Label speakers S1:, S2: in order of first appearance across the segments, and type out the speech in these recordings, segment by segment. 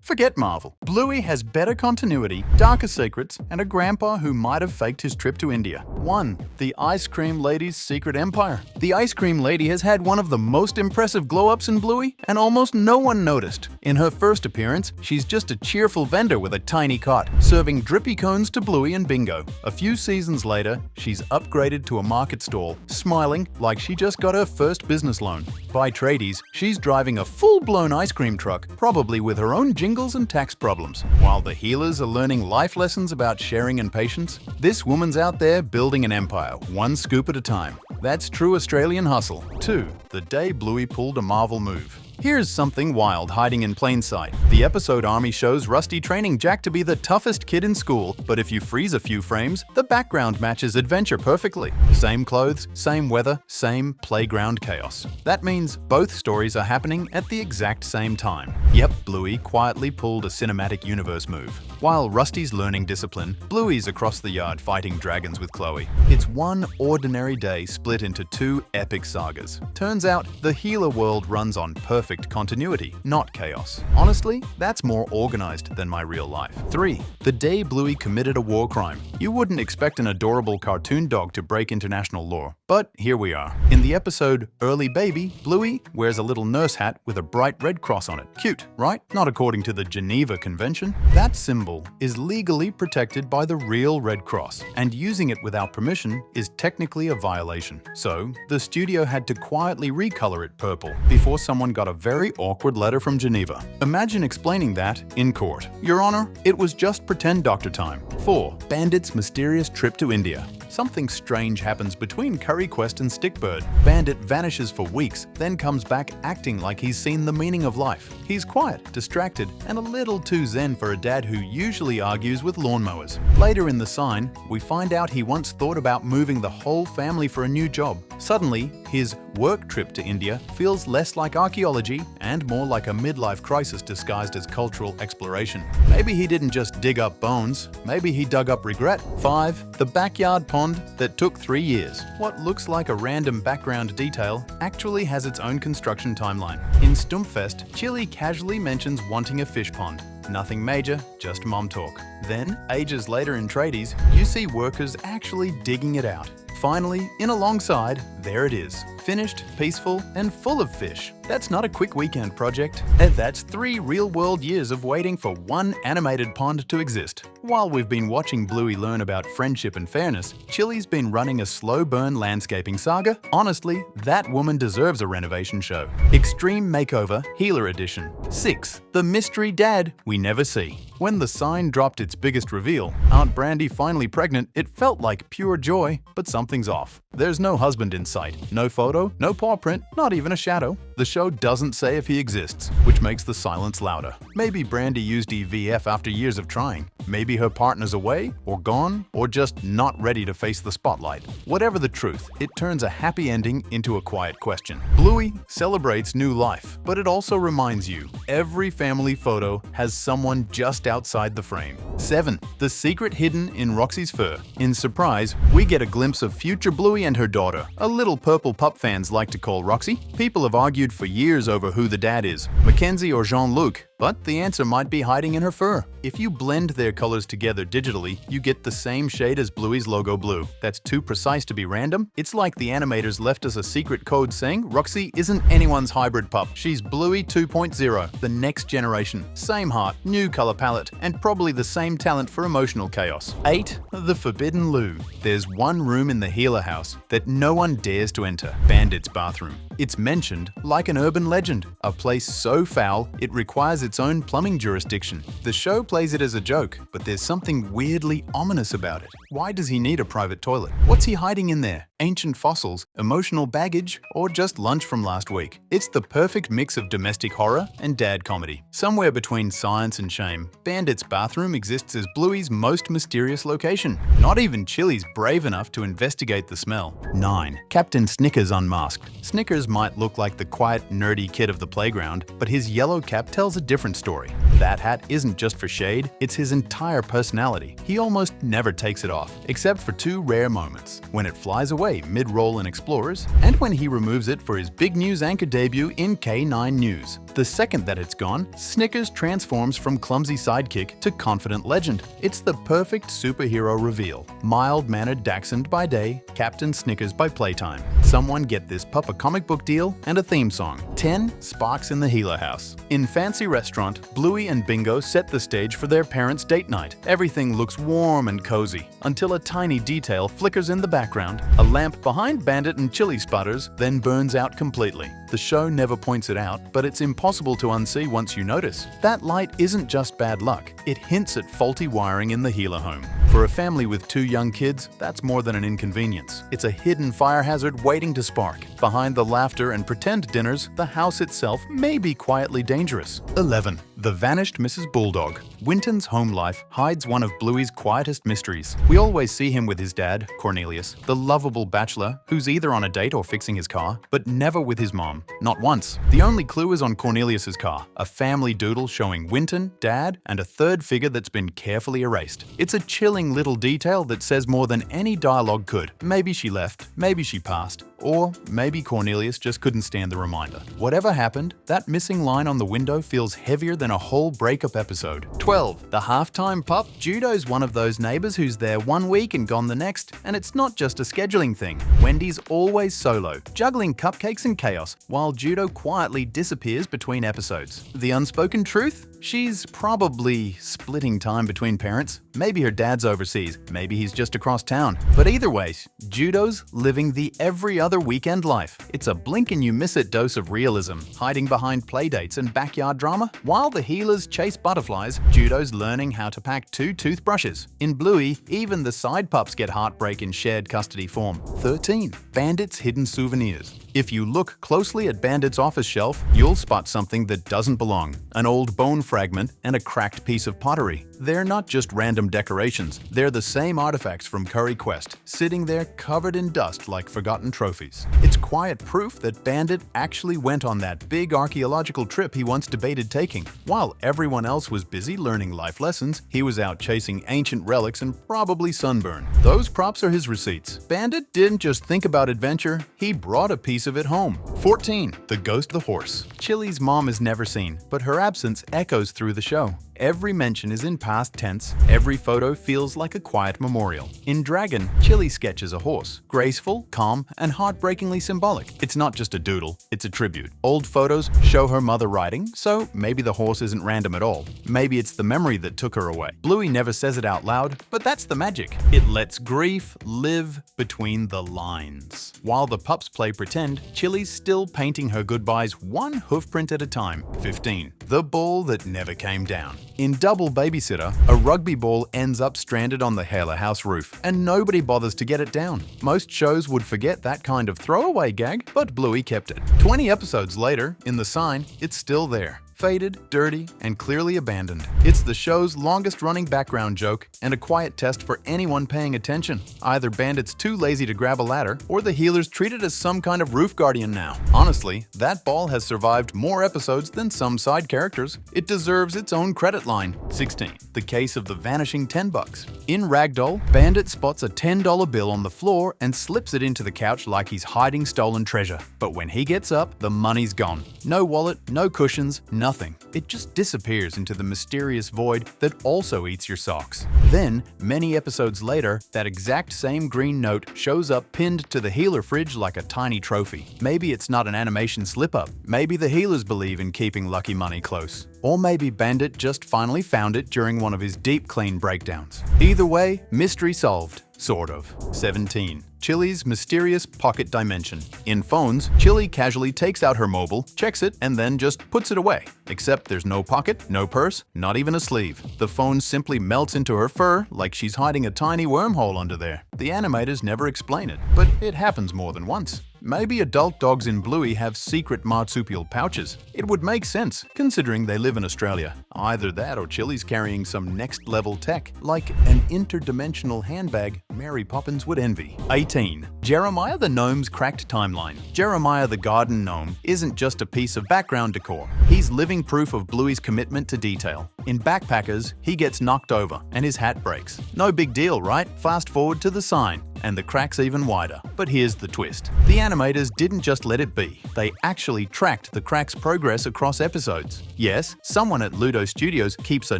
S1: Forget Marvel. Bluey has better continuity, darker secrets, and a grandpa who might have faked his trip to India. 1. The Ice Cream Lady's Secret Empire. The Ice Cream Lady has had one of the most impressive glow-ups in Bluey, and almost no one noticed. In her first appearance, she's just a cheerful vendor with a tiny cot, serving drippy cones to Bluey and Bingo. A few seasons later, she's upgraded to a market stall, smiling like she just got her first business loan. By tradies, she's driving a full-blown ice cream truck, probably with her own jingles and tax problems. While the healers are learning life lessons about sharing and patience, this woman's out there building an empire, one scoop at a time. That's true Australian hustle. 2. The day Bluey pulled a Marvel move. Here's something wild hiding in plain sight. The episode Army shows Rusty training Jack to be the toughest kid in school, but if you freeze a few frames, the background matches adventure perfectly. Same clothes, same weather, same playground chaos. That means both stories are happening at the exact same time. Yep, Bluey quietly pulled a cinematic universe move. While Rusty's learning discipline, Bluey's across the yard fighting dragons with Chloe. It's one ordinary day split into 2 epic sagas. Turns out, the healer world runs on perfect continuity, not chaos. Honestly, that's more organized than my real life. 3. The day Bluey committed a war crime. You wouldn't expect an adorable cartoon dog to break international law, but here we are. In the episode Early Baby, Bluey wears a little nurse hat with a bright red cross on it. Cute, right? Not according to the Geneva Convention. That symbol is legally protected by the real Red Cross, and using it without permission is technically a violation. So, the studio had to quietly recolor it purple before someone got a very awkward letter from Geneva. Imagine explaining that in court. Your Honor, it was just pretend doctor time. 4. Bandit's mysterious trip to India. Something strange happens between Curry Quest and Stickbird. Bandit vanishes for weeks, then comes back acting like he's seen the meaning of life. He's quiet, distracted, and a little too zen for a dad who usually argues with lawnmowers. Later in the sign, we find out he once thought about moving the whole family for a new job. Suddenly, his work trip to India feels less like archaeology and more like a midlife crisis disguised as cultural exploration. Maybe he didn't just dig up bones, maybe he dug up regret. 5. The backyard pond that took 3 years. What looks like a random background detail actually has its own construction timeline. In Stumpfest, Chilli casually mentions wanting a fish pond. Nothing major, just mom talk. Then, ages later in tradies, you see workers actually digging it out. Finally, in alongside, there it is. Finished, peaceful, and full of fish. That's not a quick weekend project. And that's 3 real-world years of waiting for one animated pond to exist. While we've been watching Bluey learn about friendship and fairness, Chilli's been running a slow-burn landscaping saga. Honestly, that woman deserves a renovation show. Extreme Makeover Healer Edition. 6. The mystery dad we never see. When the sign dropped its biggest reveal, Aunt Brandy finally pregnant, it felt like pure joy, but something's off. There's no husband in sight, no photo, no paw print, not even a shadow. The show doesn't say if he exists, which makes the silence louder. Maybe Brandy used EVF after years of trying. Maybe her partner's away, or gone, or just not ready to face the spotlight. Whatever the truth, it turns a happy ending into a quiet question. Bluey celebrates new life, but it also reminds you, every family photo has someone just outside the frame. 7. The secret hidden in Roxy's fur. In Surprise, we get a glimpse of future Bluey and her daughter, a little purple pup fans like to call Roxy. People have argued for years over who the dad is, Mackenzie or Jean-Luc, but the answer might be hiding in her fur. If you blend their colors together digitally, you get the same shade as Bluey's logo blue. That's too precise to be random. It's like the animators left us a secret code saying Roxy isn't anyone's hybrid pup. She's Bluey 2.0, the next generation. Same heart, new color palette, and probably the same talent for emotional chaos. 8. The Forbidden Loo. There's one room in the healer house that no one dares to enter, Bandit's bathroom. It's mentioned like an urban legend, a place so foul it requires its own plumbing jurisdiction. The show plays it as a joke, but there's something weirdly ominous about it. Why does he need a private toilet? What's he hiding in there? Ancient fossils, emotional baggage, or just lunch from last week? It's the perfect mix of domestic horror and dad comedy. Somewhere between science and shame, Bandit's bathroom exists as Bluey's most mysterious location. Not even Chilli's brave enough to investigate the smell. 9. Captain Snickers unmasked. Snickers might look like the quiet, nerdy kid of the playground, but his yellow cap tells a different story. That hat isn't just for shade, it's his entire personality. He almost never takes it off, except for 2 rare moments, when it flies away mid-roll in Explorers, and when he removes it for his big news anchor debut in K9 News. The second that it's gone, Snickers transforms from clumsy sidekick to confident legend. It's the perfect superhero reveal. Mild-mannered dachshund by day, Captain Snickers by playtime. Someone get this pup a comic book deal and a theme song. 10 sparks in the healer house. In fancy restaurant, Bluey and Bingo set the stage for their parents' date night. Everything looks warm and cozy, until a tiny detail flickers in the background. A lamp behind Bandit and Chilli sputters, then burns out completely. The show never points it out, but it's impossible to unsee once you notice. That light isn't just bad luck, it hints at faulty wiring in the healer home. For a family with 2 young kids, that's more than an inconvenience. It's a hidden fire hazard waiting to spark. Behind the laughter and pretend dinners, the house itself may be quietly dangerous. 11. The Vanished Mrs. Bulldog. Winton's home life hides one of Bluey's quietest mysteries. We always see him with his dad, Cornelius, the lovable bachelor who's either on a date or fixing his car, but never with his mom. Not once. The only clue is on Cornelius's car, a family doodle showing Winton, Dad, and a third figure that's been carefully erased. It's a chilling little detail that says more than any dialogue could. Maybe she left, maybe she passed, or maybe Cornelius just couldn't stand the reminder. Whatever happened, that missing line on the window feels heavier than a whole breakup episode. 12. The halftime pup. Judo's one of those neighbors who's there one week and gone the next, and it's not just a scheduling thing. Wendy's always solo, juggling cupcakes and chaos, while Judo quietly disappears between episodes. The unspoken truth? She's probably splitting time between parents. Maybe her dad's overseas, maybe he's just across town. But either way, Judo's living the every other weekend life. It's a blink and you miss it dose of realism, hiding behind playdates and backyard drama. While the healers chase butterflies, Judo's learning how to pack 2 toothbrushes. In Bluey, even the side pups get heartbreak in shared custody form. 13. Bandit's hidden souvenirs. If you look closely at Bandit's office shelf, you'll spot something that doesn't belong. An old bone fragment and a cracked piece of pottery. They're not just random decorations, they're the same artifacts from Curry Quest, sitting there covered in dust like forgotten trophies. It's quiet proof that Bandit actually went on that big archaeological trip he once debated taking. While everyone else was busy learning life lessons, he was out chasing ancient relics and probably sunburn. Those props are his receipts. Bandit didn't just think about adventure, he brought a piece of it home. 14. The Ghost of the Horse. Chilli's mom is never seen, but her absence echoes through the show. Every mention is in past tense, every photo feels like a quiet memorial. In Dragon, Chilli sketches a horse, graceful, calm, and heartbreakingly symbolic. It's not just a doodle, it's a tribute. Old photos show her mother riding, so maybe the horse isn't random at all. Maybe it's the memory that took her away. Bluey never says it out loud, but that's the magic. It lets grief live between the lines. While the pups play pretend, Chilli's still painting her goodbyes one hoofprint at a time. 15. The ball that never came down. In Double Babysitter, a rugby ball ends up stranded on the Haler house roof, and nobody bothers to get it down. Most shows would forget that kind of throwaway gag, but Bluey kept it. 20 episodes later, in The Sign, it's still there. Faded, dirty, and clearly abandoned. It's the show's longest-running background joke and a quiet test for anyone paying attention. Either Bandit's too lazy to grab a ladder, or the healers treat it as some kind of roof guardian now. Honestly, that ball has survived more episodes than some side characters. It deserves its own credit line. 16. The Case of the Vanishing $10. In Ragdoll, Bandit spots a $10 bill on the floor and slips it into the couch like he's hiding stolen treasure. But when he gets up, the money's gone. No wallet, no cushions, nothing. It just disappears into the mysterious void that also eats your socks. Then, many episodes later, that exact same green note shows up pinned to the healer fridge like a tiny trophy. Maybe it's not an animation slip-up. Maybe the healers believe in keeping lucky money close. Or maybe Bandit just finally found it during one of his deep clean breakdowns. Either way, mystery solved. Sort of. 17. Chilli's mysterious pocket dimension. In Phones, Chilli casually takes out her mobile, checks it, and then just puts it away. Except there's no pocket, no purse, not even a sleeve. The phone simply melts into her fur like she's hiding a tiny wormhole under there. The animators never explain it, but it happens more than once. Maybe adult dogs in Bluey have secret marsupial pouches. It would make sense, considering they live in Australia. Either that or Chilli's carrying some next-level tech, like an interdimensional handbag Mary Poppins would envy. 18. Jeremiah the Gnome's Cracked Timeline. Jeremiah the Garden Gnome isn't just a piece of background decor. He's living proof of Bluey's commitment to detail. In Backpackers, he gets knocked over and his hat breaks. No big deal, right? Fast forward to the sign, and the crack's even wider. But here's the twist. The animators didn't just let it be. They actually tracked the crack's progress across episodes. Yes, someone at Ludo Studios keeps a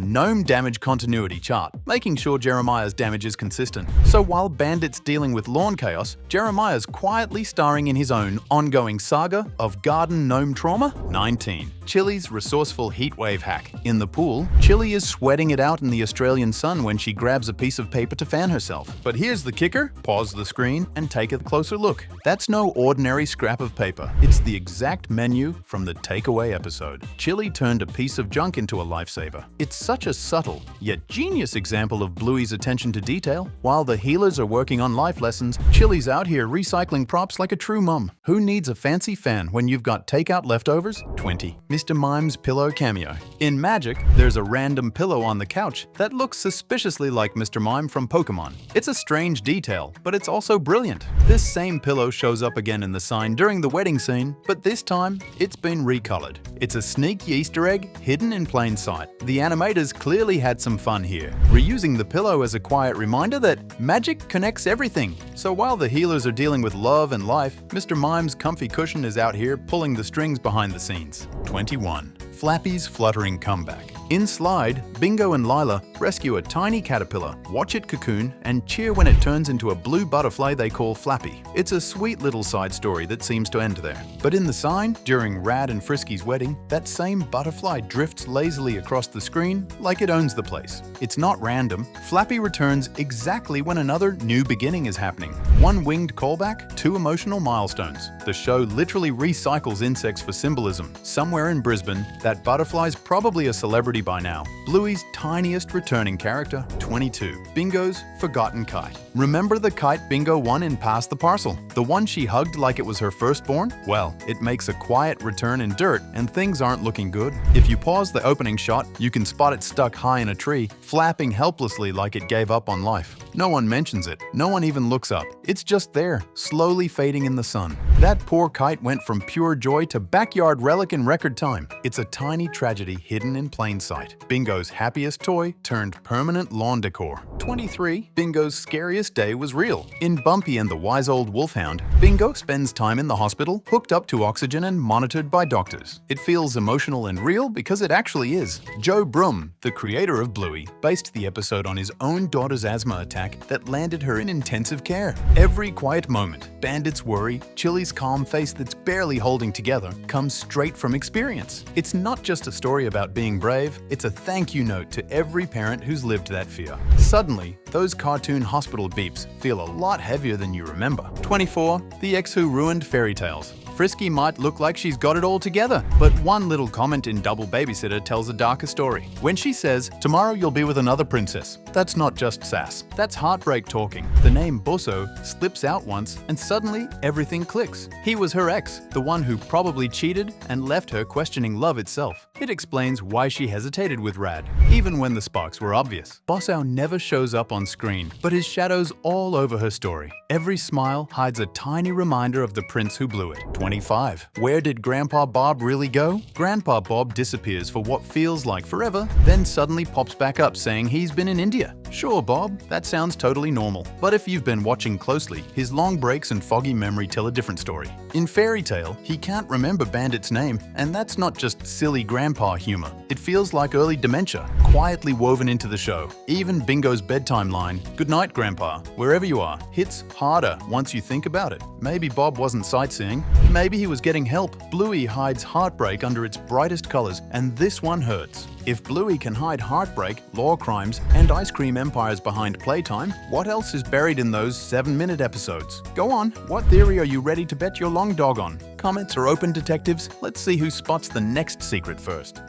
S1: gnome damage continuity chart, making sure Jeremiah's damage is consistent. So while Bandit's dealing with lawn chaos, Jeremiah's quietly starring in his own ongoing saga of garden gnome trauma. 19. Chilli's resourceful heatwave hack. In the pool, Chilli is sweating it out in the Australian sun when she grabs a piece of paper to fan herself. But here's the kicker. Pause the screen and take a closer look. That's no ordinary scrap of paper. It's the exact menu from the takeaway episode. Chilli turned a piece of junk into a lifesaver. It's such a subtle, yet genius example of Bluey's attention to detail. While the healers are working on life lessons, Chilli's out here recycling props like a true mum. Who needs a fancy fan when you've got takeout leftovers? 20. Mr. Mime's pillow cameo. In Magic, there's a random pillow on the couch that looks suspiciously like Mr. Mime from Pokemon. It's a strange detail, but it's also brilliant. This same pillow shows up again in the sign during the wedding scene, but this time, it's been recolored. It's a sneaky Easter egg hidden in plain sight. The animators clearly had some fun here, reusing the pillow as a quiet reminder that magic connects everything. So while the healers are dealing with love and life, Mr. Mime's comfy cushion is out here pulling the strings behind the scenes. 21. Flappy's fluttering comeback. In Slide, Bingo and Lila rescue a tiny caterpillar, watch it cocoon, and cheer when it turns into a blue butterfly they call Flappy. It's a sweet little side story that seems to end there. But in the sign, during Rad and Frisky's wedding, that same butterfly drifts lazily across the screen like it owns the place. It's not random. Flappy returns exactly when another new beginning is happening. One winged callback, two emotional milestones. The show literally recycles insects for symbolism. Somewhere in Brisbane, that butterfly's probably a celebrity by now. Bluey's tiniest returning character. 22. Bingo's forgotten kite. Remember the kite Bingo won in Pass the Parcel? The one she hugged like it was her firstborn? Well, it makes a quiet return in dirt and things aren't looking good. If you pause the opening shot, you can spot it stuck high in a tree, flapping helplessly like it gave up on life. No one mentions it. No one even looks up. It's just there, slowly fading in the sun. That poor kite went from pure joy to backyard relic in record time. It's a tiny tragedy hidden in plain sight. Bingo's happiest toy turned permanent lawn decor. 23. Bingo's scariest day was real. In Bumpy and the Wise Old Wolfhound, Bingo spends time in the hospital, hooked up to oxygen and monitored by doctors. It feels emotional and real because it actually is. Joe Broom, the creator of Bluey, based the episode on his own daughter's asthma attack that landed her in intensive care. Every quiet moment, Bandit's worry, Chilli's calm face that's barely holding together, comes straight from experience. It's not just a story about being brave, it's a thank you note to every parent who's lived that fear. Suddenly, those cartoon hospital beeps feel a lot heavier than you remember. 24. The ex who ruined fairy tales. Frisky might look like she's got it all together, but one little comment in Double Babysitter tells a darker story. When she says, "Tomorrow you'll be with another princess," that's not just sass. That's heartbreak talking. The name Bosso slips out once, and suddenly everything clicks. He was her ex, the one who probably cheated and left her questioning love itself. It explains why she hesitated with Rad, even when the sparks were obvious. Bosso never shows up on screen, but his shadow's all over her story. Every smile hides a tiny reminder of the prince who blew it. 25. Where did Grandpa Bob really go? Grandpa Bob disappears for what feels like forever, then suddenly pops back up saying he's been in India. Sure, Bob, that sounds totally normal. But if you've been watching closely, his long breaks and foggy memory tell a different story. In Fairy Tale, he can't remember Bandit's name, and that's not just silly grandpa humor. It feels like early dementia, quietly woven into the show. Even Bingo's bedtime line, "Good night, Grandpa," wherever you are, hits harder once you think about it. Maybe Bob wasn't sightseeing. Maybe he was getting help. Bluey hides heartbreak under its brightest colors, and this one hurts. If Bluey can hide heartbreak, law crimes, and ice cream empires behind playtime, what else is buried in those 7-minute episodes? Go on, what theory are you ready to bet your long dog on? Comments are open, detectives. Let's see who spots the next secret first.